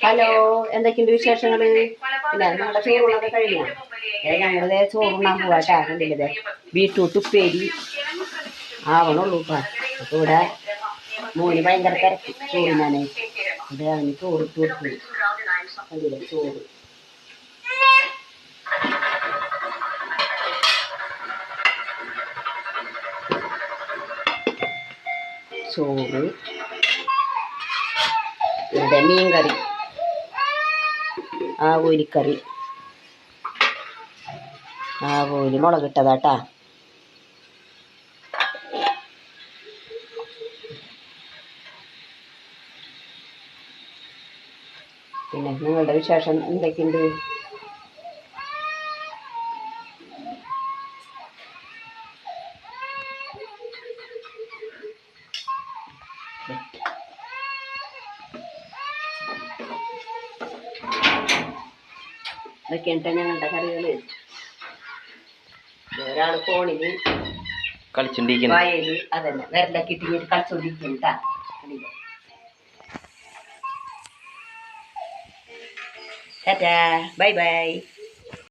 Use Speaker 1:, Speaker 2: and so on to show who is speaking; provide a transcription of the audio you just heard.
Speaker 1: Hello, എന്തൊക്കെയുണ്ട് വിശേഷങ്ങൾ? പിന്നെ ഞങ്ങളുടെ ചോറുകളൊക്കെ കഴിഞ്ഞാൽ ഞങ്ങളുടെ ചോറുണ്ണാൻ പോവാട്ടാ. കണ്ടില്ലേ, ബീട്രൂട്ട് ഉപ്പേരി ആവണുള്ളൂ കേട്ടോ. അപ്പോൾ ഇവിടെ മോന് ഭയങ്കര തിരക്ക് ചോറിനാണ്. ഇവിടെ അവന് ചോറിട്ട് കൊടുത്തു. കണ്ടില്ലേ ചോറ്. ചോറ്, ഇവിടെ മീൻ കറി, ആവോലിക്കറി, ആവോലി മുളകിട്ടതാട്ടാ. പിന്നെ നിങ്ങളുടെ വിശേഷം എന്തൊക്കെയുണ്ട്? ഇതൊക്കെയാണ് ഞങ്ങളുടെ കറികൾ. ഒരാൾ ഫോണില് കളിച്ചോണ്ടിരിക്കുന്നു, വയല് അതന്നെ വിരലൊക്കെ ഇട്ടിട്ട് കളിച്ചോണ്ടിരിക്കുന്നുണ്ടാ. Tata, bye bye.